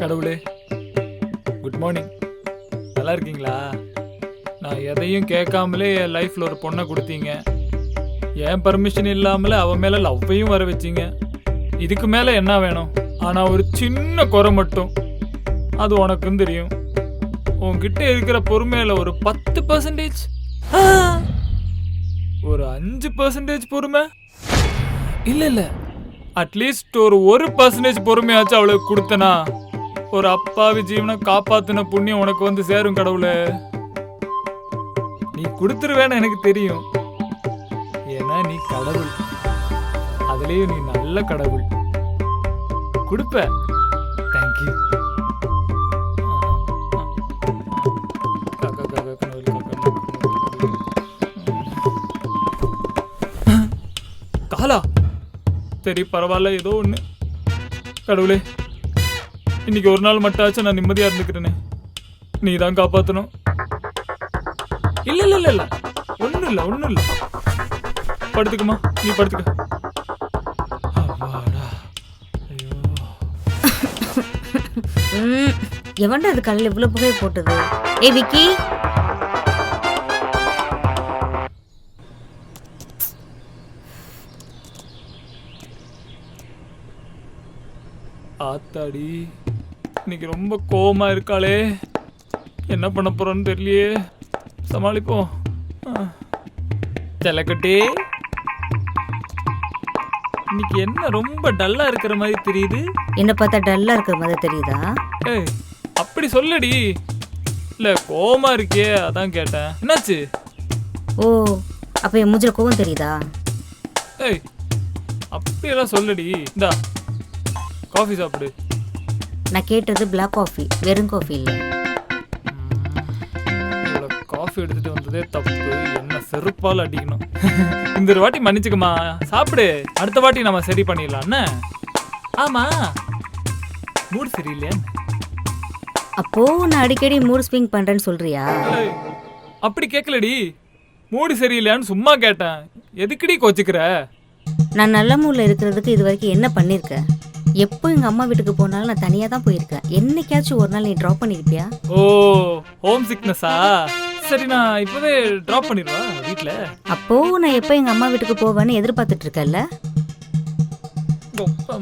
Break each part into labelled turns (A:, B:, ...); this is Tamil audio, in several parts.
A: கடவுளே, குட் மார்னிங். நல்லா இருக்கீங்களா? நான் எதையும் கேட்காமலே என் லைஃப்பில் ஒரு பொண்ணை கொடுத்தீங்க. என் பர்மிஷன் இல்லாமலே அவன் மேலே லவ்வையும் வர வச்சிங்க. இதுக்கு மேலே என்ன வேணும்? ஆனால் ஒரு சின்ன குறை மட்டும், அது உனக்கும் தெரியும். உன்கிட்ட இருக்கிற பொறுமையில் ஒரு 10%, ஒரு 5% பொறுமை இல்லை, அட்லீஸ்ட் ஒரு 1% பொறுமையாச்சும் அவளுக்கு கொடுத்தனா ஒரு அப்பாவி ஜீவனை காப்பாத்தின புண்ணியம் உனக்கு வந்து சேரும். கடவுளே, நீ கொடுத்துருவேன்னு எனக்கு தெரியும். ஏன்னா நீ கடவுள், அதுலயும் நீ நல்ல கடவுள். கொடுப்ப. தேங்க்யூ. காலா, சரி பரவாயில்ல, ஏதோ ஒன்று. கடவுளே, இன்னைக்கு ஒரு நாள் மட்டாச்சும் நான் நிம்மதியாக இருந்துக்கிறேனே. நீ தான் காப்பாற்றணும். இல்லை இல்லை இல்லை இல்லை, ஒன்றும் இல்லை ஒன்றும் இல்லை. படுத்துக்குமா, நீ படுத்துக்க. ஐயோ,
B: எவன்டா அது காலையில் இவ்வளோ புகை போட்டது? ஏ விக்கி,
A: ஆத்தாடி, இன்னைக்கு ரொம்ப கோவமா இருக்காளே. என்ன பண்ண போறோன்னு தெரியலையே. சமாளிப்போம். செல்லக்கட்டி, இன்னைக்கு என்ன ரொம்ப டல்லா இருக்கிற மாதிரி தெரியுது?
B: என்ன பார்த்தா டல்லா இருக்கிற மாதிரி தெரியுதா?
A: ஏய், அப்படி சொல்லடி. இல்ல கோவமா இருக்கே, அதான் கேட்டேன். என்னாச்சு?
B: ஓ, அப்போ என் மூஞ்சில கோவம் தெரியுதா?
A: ஏய், அப்படியெல்லாம் சொல்லடி. இந்தா காஃபி சாப்பிடு.
B: நான் கேட்டது பிளாக் காஃபி, வெறும் காஃபி இல்லை.
A: இவ்வளோ காஃபி எடுத்துட்டு வந்ததே தப்பு. என்ன செருப்பால் அடிக்கணும். இந்த ஒரு வாட்டி மன்னிச்சுக்கமா, சாப்பிடு. அடுத்த வாட்டி நம்ம சரி பண்ணிடலான்னு. ஆமா, மூடு சரியில்லையா?
B: அப்போ நான் அடிக்கடி மூட் ஸ்விங் பண்றேன்னு சொல்றியா?
A: ஏய், அப்படி கேட்கலடி. மூடு சரியில்லையான்னு சும்மா கேட்டேன். எதுக்குடி கோச்சிக்கிற?
B: நான் நல்ல மூடில் இருக்கிறதுக்கு இது வரைக்கும் என்ன பண்ணியிருக்கேன்? எப்போ எங்கள் அம்மா வீட்டுக்கு போனாலும் நான் தனியாக தான் போயிருக்கேன். என்னைக்காச்சும் ஒரு நாள் நீ ட்ராப் பண்ணியிருப்பியா?
A: ஓ, ஹோம் சிக்னஸா? சரி, நான் இப்போவே ட்ராப் பண்ணிடுவா வீட்டில்.
B: அப்போ நான் எப்போ எங்கள் அம்மா வீட்டுக்கு போவேன்னு எதிர்பார்த்துட்டு இருக்கேன்ல.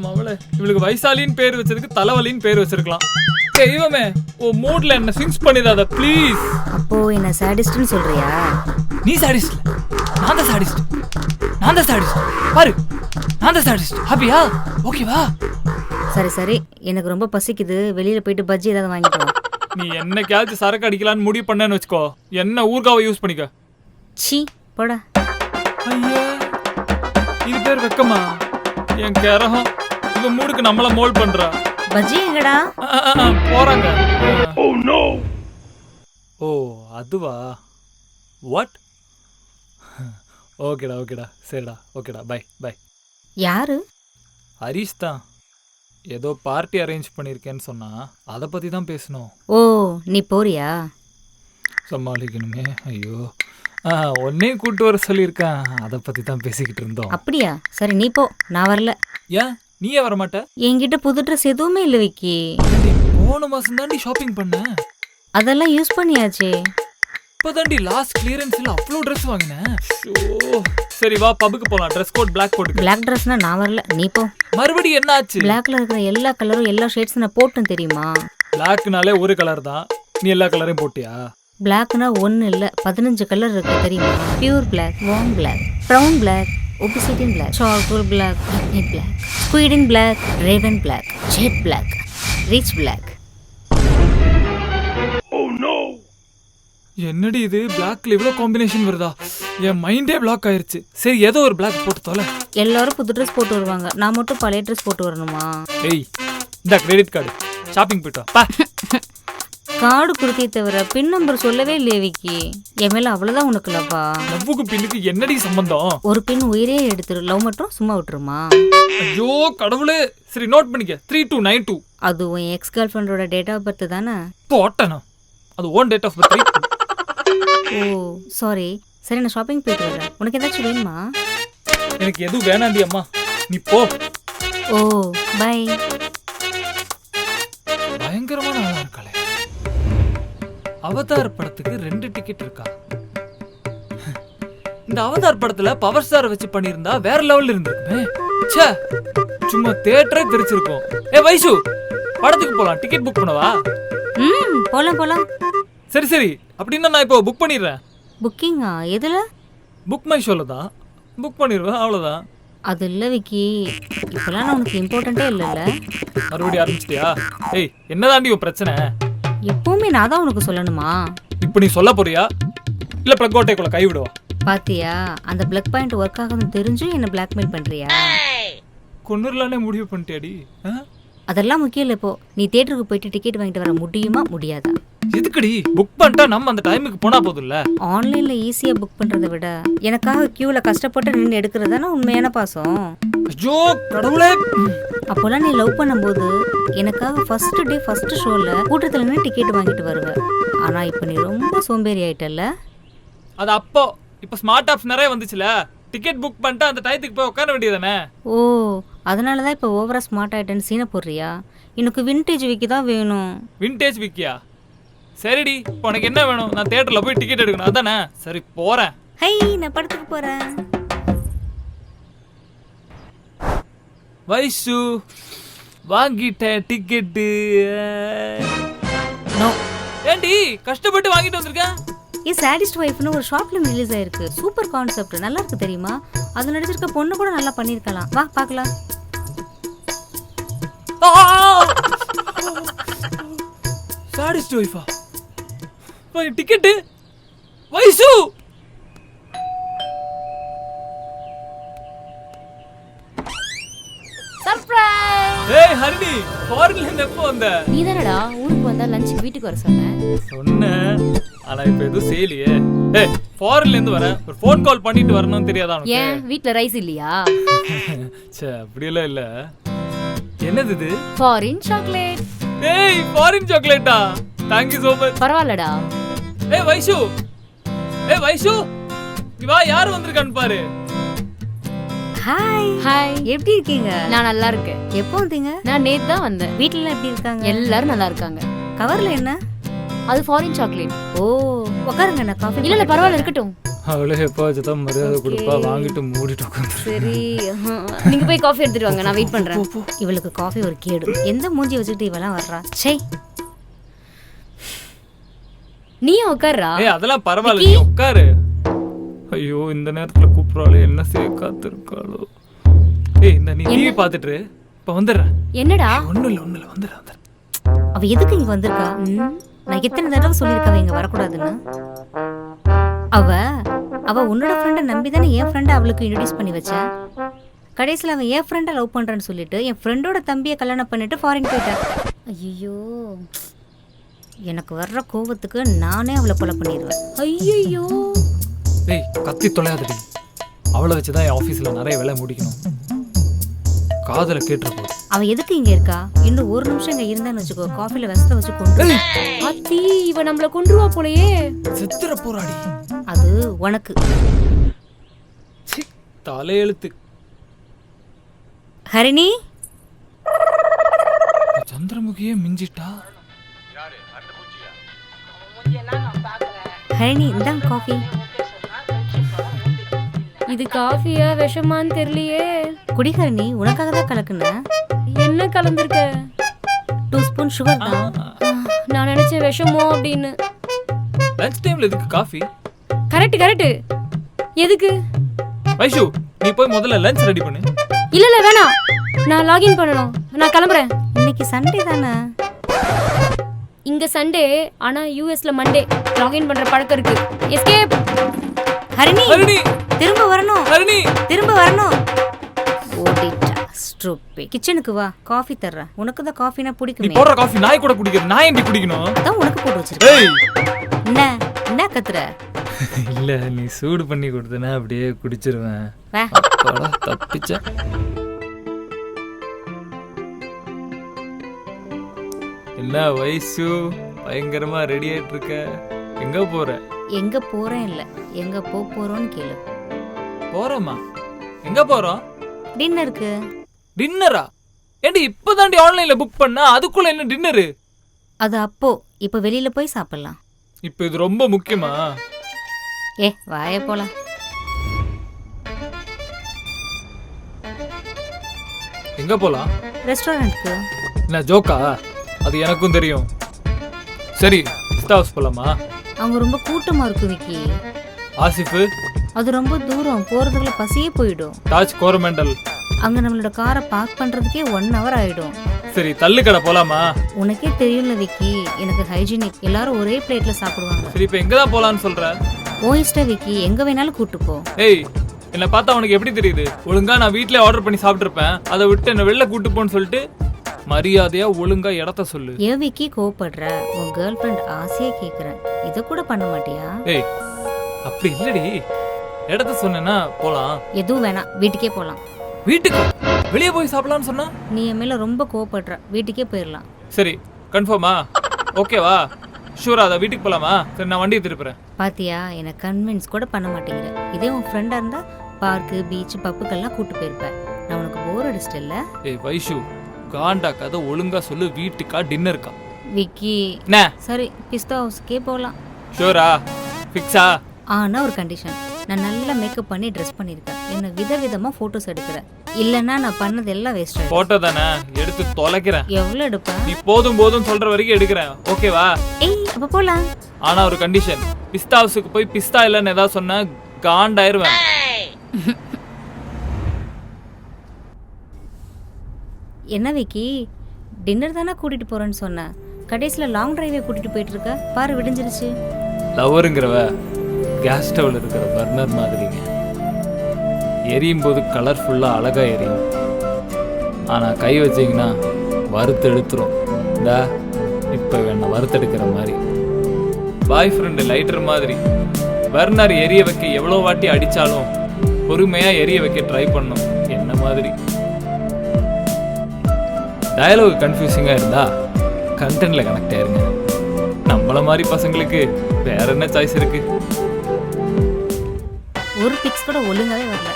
A: மவளே, இவளுக்கு வைசாலின்னு பேர் வச்சதுக்கு தலைவலின்னு பேர் வச்சிருக்கலாம். தெய்வமே, ஓ மூட்ல என்ன சிங்ஸ் பண்ணிடாத ப்ளீஸ்.
B: அப்போ என்ன சாடிஸ்ட்னு சொல்றியா?
A: நீ சாடிஸ்ட், நான் தான் சாடிஸ்ட். நான் தான் சாடிஸ்ட். பாரு, நான் தான் சாடிஸ்ட். ஹாப்பியா? ஓகேவா?
B: சரி சரி, எனக்கு ரொம்ப பசிக்குது. வெளியில போயிட்டு பஜ்ஜி ஏதாவது வாங்கிட்டு வா.
A: நீ என்னைக்காச்சும் சரக்கு அடிக்கலான்னு முடிவு பண்ணேன்னு வச்சுக்கோ, என்ன ஊர்காவை யூஸ் பண்ணிக்க.
B: சீ, போடா.
A: ஐயா, இது பேர் வெக்கமா? என் கரகம் இவ மூடுக்கு நம்மள மோல் பண்றா.
B: பஜ்ஜி எங்கடா?
A: போறாங்க. ஓ, அதுவா? வாட்? ஓகேடா ஓகேடா, சரிடா, ஓகேடா, பை பை.
B: யாரு?
A: ஹரிஷ் தான். ஏதோ பார்ட்டி அரேஞ்ச் பண்ணியிருக்கேன்னு சொன்னா, அதை பற்றி தான் பேசணும்.
B: ஓ, நீ போறியா?
A: சமாளிக்கணுமே. ஐயோ, ஒன்னையும் கூட்டு வர சொல்லியிருக்கேன். அதை பற்றி தான் பேசிக்கிட்டு இருந்தோம்.
B: அப்படியா? சரி நீ போ, நான் வரல.
A: ஏன் நீயே வர மாட்ட?
B: என்கிட்ட புது ட்ரெஸ் எதுவுமே இல்லை விக்கி.
A: போன மாதம் தாண்டி ஷாப்பிங் பண்ணேன்.
B: அதெல்லாம் யூஸ் பண்ணியாச்சே.
A: இப்போதாண்டி லாஸ்ட் கிளியரன்ஸில் அவ்வளோ ட்ரெஸ் வாங்கினேன். சரி வா, பப்புக்கு போகலாம். ட்ரெஸ் கோட் பிளாக் போட்டு.
B: பிளாக் ட்ரெஸ்னா நான் வரல, நீ போ.
A: மறுபடியும் என்ன ஆச்சு?
B: பிளாக்ல இருக்கிற எல்லா கலரும் எல்லா ஷேட்ஸும் நான் போட்டேன் தெரியுமா?
A: பிளாக்னாலே ஒரு கலர் தான், நீ எல்லா கலரையும் போட்டியா?
B: பிளாக்னா ஒன்று இல்லை, 15 கலர் இருக்கு தெரியுமா? Pure black, warm black, brown black, obsidian black, charcoal black, midnight black, squid ink black, raven black, jet black, rich black.
A: என்னடி இது, பிளாக்ல இவ்வளோ காம்பினேஷன் வருதா? என் மைண்டே பிளாக் ஆயிருச்சு. சரி, ஏதோ ஒரு பிளாக் போட்டு தொலை.
B: எல்லாரும் புது ட்ரெஸ் போட்டு வருவாங்க, நான் மட்டும் பழைய ட்ரெஸ் போட்டு வரணுமா?
A: ஏய், இந்த கிரெடிட் கார்டு, ஷாப்பிங் போயிட்டு வா.
B: கார்டு கொடுத்தே தவிர பின் நம்பர் சொல்லவே இல்லையே விக்கி. என் மேல அவ்வளவுதான் உனக்கு லவ்வா?
A: லவ்வுக்கு பின்னுக்கு என்னடி சம்பந்தம்?
B: ஒரு பின் உயிரே எடுத்துரு, லவ் மட்டும் சும்மா விட்டுருமா?
A: ஐயோ கடவுளே. சரி, நோட் பண்ணிக்க. 3292.
B: அது உன் எக்ஸ் கேர்ள் ஃப்ரெண்டோட டேட் ஆஃப் பர்த் தானே?
A: போட்டேனா? அது own date of birth.
B: Oh sorry. சரி, நான் ஷாப்பிங் போயிட்டு வரேன். உனக்கு ஏதாச்சும் வேணுமா?
A: எனக்கு எதுவும் வேணாண்டி அம்மா, நீ போ.
B: ஓ பை.
A: பை அவதார் படத்துக்கு 2 டிக்கெட் இருக்கா? இந்த அவதார் படத்துல பவர் ஸ்டார் வச்சு பண்ணியிருந்தா வேற லெவல்ல இருந்திருக்குமே. ச்சே, சும்மா தியேட்டரே தெரிச்சிருக்கும். வைஷு, படத்துக்கு போலாம், டிக்கெட் புக் பண்ணவா?
B: போலாம் போலாம்.
A: சரி சரி, அப்படின்னா நான் இப்போ புக் பண்ணிடுறேன்.
B: புக்கிங்கா? எதுல?
A: புக் மை ஷோல தான் புக் பண்ணிடுவேன், அவ்வளோதான்.
B: அது இல்லை விக்கி, இப்போலாம் நான் உனக்கு இம்பார்ட்டண்ட்டே இல்லைல்ல.
A: மறுபடியும் ஆரம்பிச்சிட்டியா? ஏய், என்னதாண்டி உன் பிரச்சனை?
B: எப்பவுமே நான் தான் உனக்கு சொல்லணுமா?
A: இப்போ நீ சொல்ல போறியா இல்ல பிளக் ஓட்டைக்குள்ள கை விடுவா?
B: பாத்தியா, அந்த பிளக் பாயிண்ட் ஒர்க் ஆகுதுன்னு தெரிஞ்சும் என்ன பிளாக்மெயில் பண்றியா?
A: கொன்னுரலானே முடிவு பண்ணிட்டியாடி?
B: அதெல்லாம் முக்கியம் இல்லை. இப்போ நீ தியேட்டருக்கு போயிட்டு டிக்கெட் வாங்கிட்டு வர முடியுமா முடியாதா?
A: எதுக்குடி? புக் பண்ணிட்டா நம்ம அந்த டைமுக்கு போனா போதும்ல.
B: ஆன்லைன்ல ஈஸியா புக் பண்றதை விட எனக்காக கியூல கஷ்டப்பட்டு நின்று எடுக்கிறது தானே உண்மையான பாசம்.
A: ஐயோ கடவுளே!
B: அப்போலாம் நீ லவ் பண்ணும்போது எனக்காக ஃபர்ஸ்ட் டே ஃபர்ஸ்ட் ஷோல கூட்டத்துல நின்று டிக்கெட் வாங்கிட்டு வருவ. ஆனா இப்போ நீ ரொம்ப சோம்பேறி ஆயிட்டல்ல.
A: அது அப்போ. இப்போ ஸ்மார்ட் ஆப்ஸ் நிறைய வந்துச்சுல, டிக்கெட் புக் பண்ணிட்டு அந்த டைத்துக்கு போய் உட்கார வேண்டியதானே?
B: ஓ, அதனால தான் இப்போ ஓவரா ஸ்மார்ட் ஆயிட்டேன்னு சீனை போடுறியா? எனக்கு விண்டேஜ் விக்கி தான் வேணும்.
A: விண்டேஜ் விக்கியா? சரிடி, இப்போ உனக்கு என்ன வேணும்? நான் தியேட்டர்ல போய் டிக்கெட் எடுக்கணும், அதானே? சரி போறேன்.
B: ஹை, நான் படத்துக்கு போறேன்.
A: வைஷு, வாங்கிட்டேன் டிக்கெட்டு.
B: நோ.
A: ஏண்டி கஷ்டப்பட்டு வாங்கிட்டு வந்திருக்கேன்?
B: சாடிஸ்ட் ஒய்ஃப்னு ஒரு ஷார்ட் ஃபிலிம் ரிலீஸ் ஆயிருக்கு. சூப்பர் கான்செப்ட், நல்லா இருக்கு தெரியுமா? அது நடிச்சிருக்க பொண்ணு கூட நல்லா பண்ணிருக்கலாம். வா பார்க்கலாம்.
A: சாடிஸ்ட் ஒய்ஃபா? டிக்கெட்டு வைஷு.
C: சர்ப்ரைஸ்!
A: ஏய் ஹரிணி, ஃபாரின்ல இருந்து எப்போ வந்த?
C: நீதானடா ஊருக்கு வந்தா லஞ்ச் வீட்டுக்கு வர
A: சொன்னேன், ஆனா இப்போ எதுவும் செய்யலையே. ஏய், ஃபாரின்ல இருந்து வரேன், ஒரு ஃபோன் கால் பண்ணிட்டு வரணும்னு தெரியாதா உனக்கு?
C: ஏன் வீட்ல ரைஸ் இல்லையா?
A: ச்சே, அப்படியெல்லாம் இல்ல. என்னது இது?
C: Foreign chocolate.
A: ஏய், foreign சாக்லேட்டா? Thank you so much.
C: பரவாயில்லடா.
A: ஏய் வைஷு, ஏய் வைஷு, இங்க வா, யார் வந்திருக்கான்னு பாரு.
B: ஹாய்.
C: ஹாய்.
B: எப்படி இருக்கீங்க?
C: நான் நல்லா இருக்கேன்.
B: எப்போ வந்தீங்க?
C: நான் நேத்து தான் வந்தேன்.
B: வீட்ல எல்லாம் எப்படி இருக்காங்க?
C: எல்லாரும் நல்லா இருக்காங்க.
B: கவர்ல என்ன?
C: அது ஃபாரின் சாக்லேட்.
B: ஓ, உட்காருங்க, நான் காஃபி.
C: இல்ல இல்ல பரவாயில்ல, இருக்கட்டும்.
A: அவளே எப்போ வச்சுதான் மரியாதை கொடுப்பா, வாங்கிட்டு மூடிட்டு உட்காந்து.
C: சரி, நீங்க போய் காஃபி எடுத்துட்டு வாங்க, நான் வெயிட் பண்றேன்.
B: இவளுக்கு காஃபி ஒரு கேடு. எந்த மூஞ்சி வச்சுக்கிட்டு இவெல்லாம் வர்றா? சை.
C: நீயும் உட்கார்றா.
A: ஏய், அதெல்லாம் பரவாயில்ல, நீ உட்காரு. ஐயோ, இந்த நேரத்துல கூப்பிடுறாளே, என்ன செய்ய காத்திருக்காளோ. ஏய், இந்த நீ டிவி பாத்துட்டு இப்ப வந்துடுறேன்.
C: என்னடா?
A: ஒண்ணும் இல்ல வந்துடுறேன்.
B: அவ எதுக்கு இங்க வந்திருக்கா? நான் எத்தனை தடவை சொல்லியிருக்கா இங்க வரக்கூடாதுன்னு. அவ உன்னோட ஃப்ரெண்டை நம்பி தானே என் ஃப்ரெண்டை அவளுக்கு இன்ட்ரடியூஸ் பண்ணி வச்சேன். கடைசியில் அவன் என் ஃப்ரெண்டை லவ் பண்றேன்னு சொல்லிட்டு என் ஃப்ரெண்டோட தம்பியை கல்யாணம் பண்ணிட்டு ஃபாரின் போயிட்டான். ஐயோ, எனக்கு வர்ற கோபத்துக்கு நானே அவளை கொலை பண்ணிடுவேன்.
C: ஐயோ,
A: ஏய், கத்தி தொலையாதடி. அவளை வச்சுதான் என் ஆபீஸ்ல நிறைய வேலை முடிக்கணும். காதல கேட்டிருப்போம்.
B: அவ எதுக்கு இங்க இருக்கா? இன்னும் ஒரு நிமிஷம் இங்க இருந்தான்னு வச்சுக்கோ, காஃபில விஷத்தை வச்சு கொண்டு.
C: அத்தி, இவ நம்மள கொன்றுவா போலயே.
A: செத்துற போராடி.
B: அது உனக்கு.
A: தலையெழுத்து.
B: ஹரிணி,
A: சந்திரமுகியே மிஞ்சிட்டா.
B: ஹரிணி, இந்தாங்க காஃபி.
C: இது காஃபியா விஷமான்னு தெரியலையே.
B: குடி ஹரிணி, உனக்காக தான் கலக்குனேன்.
C: என்ன கலந்துருக்க?
B: 2 ஸ்பூன் சுகர் தான்.
C: நான் நினைச்சேன் விஷமோ அப்படின்னு.
A: லஞ்ச் டைம்ல எதுக்கு காஃபி?
C: கரெக்ட். எதுக்கு?
A: வைஷு, நீ போய் முதல்ல லஞ்ச் ரெடி பண்ணு.
C: இல்ல வேணாம், நான் லாகின் பண்ணணும். நான் கிளம்புறேன்.
B: இன்னைக்கு சண்டே தானே?
C: இங்க சண்டே, ஆனா யூஎஸ்ல மண்டே. லாகின் பண்ற பழக்கம் இருக்கு. எஸ்கேப்.
B: ஹரிணி,
A: ஹரிணி,
B: திரும்ப வரணும்.
A: ஹரிணி,
B: திரும்ப வரணும். ஓடிட்டா ஸ்டூபிட். கிச்சனுக்கு வா, காஃபி தர்றேன். உனக்கு தான் காஃபினா
A: நீ
B: பிடிக்குமே.
A: போடுற காஃபி நாய் கூட குடிக்கிறது, நான் எப்படி குடிக்கணும்?
B: அதான் உனக்கு போட்டு வச்சிருக்கேன்.
A: ஏய்,
B: என்ன கத்துற?
A: இல்ல, நீ சூடு பண்ணி கொடுத்தனா அப்படியே குடிச்சிருவேன்.
B: வா.
A: அப்பாடா, தப்பிச்ச. என்ன வைஷு, பயங்கரமா ரெடி ஆயிட்டு இருக்க? எங்க போற?
B: எங்க போறேன் இல்ல, எங்க போறோம்னு கேளு.
A: போறோமா? எங்க போறோம்?
B: டின்னருக்கு.
A: டின்னரா? ஏண்டி இப்பதாண்டி ஆன்லைன்ல புக் பண்ணா, அதுக்குள்ள என்ன டின்னரு?
B: அது அப்போ, இப்ப வெளியில போய் சாப்பிடலாம்.
A: இப்போ இது ரொம்ப முக்கியமா?
B: ஏ வாய போலாம்.
A: எங்க போலாம்?
B: ரெஸ்டாரண்ட்க்கு.
A: என்ன ஜோக்கா? அது எனக்கும் தெரியும். சரி பிஸ்தா ஹவுஸ் போலாமா?
B: அவங்க ரொம்ப கூட்டமா இருக்கு விக்கி.
A: ஆசிஃபு?
B: அது ரொம்ப தூரம், போறதுக்குள்ள பசியே போயிடும்.
A: தாஜ் கோரமண்டல்?
B: அங்க நம்மளோட காரை பார்க் பண்றதுக்கே 1 hour ஆயிடும்.
A: சரி தள்ளு கடை போலாமா?
B: உனக்கே தெரியும்ல விக்கி, எனக்கு ஹைஜீனிக். எல்லாரும் ஒரே பிளேட்ல சாப்பிடுவாங்க.
A: சரி இப்போ எங்க தான் போலான்னு சொல்ற?
B: ஓ இஷ்டம் விக்கி, எங்க வேணாலும் கூட்டு போ.
A: ஏய் என்னை பார்த்தா உனக்கு எப்படி தெரியுது? ஒழுங்கா நான் வீட்லயே ஆர்டர் பண்ணி சாப்பிட்டுருப்பேன். அதை விட்டு என்ன வெளில கூட்டு போன்னு சொல்லிட்டு மரியாதையா ஒழுங்கா இடத்த சொல்லு.
B: ஏன் விக்கி கோவப்படுற? உன் கேர்ள் ஃப்ரெண்ட் ஆசையா கேக்குறேன், இத கூட பண்ண மாட்டியா?
A: ஏய் அப்படி இல்லடி, இடத்த சொன்னேன்னா போலாம்.
B: எதுவும் வேணாம், வீட்டுக்கே போலாம்.
A: வீட்டுக்கு வெளியே போய் சாப்பிடலாம்னு சொன்னா?
B: நீ என் மேல ரொம்ப கோவப்படுற, வீட்டுக்கே போயிடலாம்.
A: சரி கன்ஃபார்மா? ஓகேவா? ஷூரா? அதை வீட்டுக்கு போலாமா? சரி நான் வண்டியை திருப்புறேன்.
B: பாத்தியா, என்னை கன்வின்ஸ் கூட பண்ண மாட்டேங்கிற. இதே உன் ஃப்ரெண்டா இருந்தா பார்க்கு, பீச், பப்புக்கெல்லாம் கூட்டு போயிருப்பேன். நான் உனக்கு போர் அடிச்சிட்டு இல்ல?
A: ஏய் வைஷு, காண்டா கதை ஒழுங்கா சொல்லு. வீட்டுக்கா டின்னருக்கா?
B: விக்கி
A: என்ன?
B: சரி பிஸ்தா ஹவுஸ்க்கே போகலாம்.
A: ஷூரா? ஃபிக்ஸா?
B: ஆனா ஒரு கண்டிஷன், நான் நல்லா மேக்கப் பண்ணி ட்ரெஸ் பண்ணியிருக்கேன். என்ன விதவிதமா போட்டோஸ் எடுக்கிறேன். இல்லைன்னா நான் பண்ணது எல்லாம் வேஸ்ட் ஆயிடும்.
A: போட்டோ தானே, எடுத்து தொலைக்கிறேன்.
B: எவ்வளவு எடுப்பேன்?
A: நீ போதும் போதும் சொல்ற வரைக்கும் எடுக்கிறேன். ஓகேவா?
B: ஏய் அப்ப போலாம்.
A: ஆனா ஒரு கண்டிஷன், பிஸ்தா ஹவுஸுக்கு போய் பிஸ்தா இல்லைன்னு ஏதாவது சொன்ன காண்டாயிருவேன்.
B: என்ன விக்கி, டின்னர் தானே கூட்டிட்டு போறேன்னு சொன்னேன், கடைசியில் லாங் டிரைவே கூட்டிட்டு போயிட்டு இருக்க. பாரு விடிஞ்சிருச்சு.
A: லவருங்கிறவ கேஸ் ஸ்டவ்ல இருக்கிற பர்னர் மாதிரிங்க. எரியும் போது கலர்ஃபுல்லாக அழகாக எரியும். ஆனால் கை வச்சிங்கன்னா வறுத்து எடுத்துரும். இந்தா இப்போ வேணா வறுத்தெடுக்கிற மாதிரி. பாய் ஃப்ரெண்டு லைட்டர் மாதிரி. பர்னர் எரிய வைக்க எவ்வளோ வாட்டி அடித்தாலும் பொறுமையாக எரிய வைக்க ட்ரை பண்ணும். என்ன மாதிரி. டயலாக் கன்ஃபியூசிங்காக இருந்தால் கண்டென்ட்டில் கனெக்ட் ஆயிருங்க. நம்மள மாதிரி பசங்களுக்கு வேற என்ன சாய்ஸ் இருக்கு?
B: ஒரு பிக்ஸ் கூட ஒழுங்காவே வரல.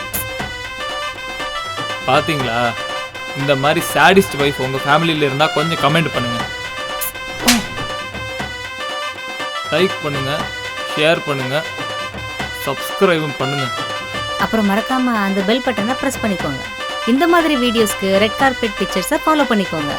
A: பாத்தீங்களா? இந்த மாதிரி சாடிஸ்ட் வைஃப் உங்க ஃபேமிலியில இருந்தா கொஞ்சம் கமெண்ட் பண்ணுங்க, லைக் பண்ணுங்க, ஷேர் பண்ணுங்க, சப்ஸ்கிரைபும் பண்ணுங்க.
B: அப்புறம் மறக்காம அந்த பெல் பட்டனை பிரஸ் பண்ணிக்கோங்க. இந்த மாதிரி வீடியோஸ்க்கு ரெட் கார்பெட் பிக்சர்ஸை ஃபாலோ பண்ணிக்கோங்க.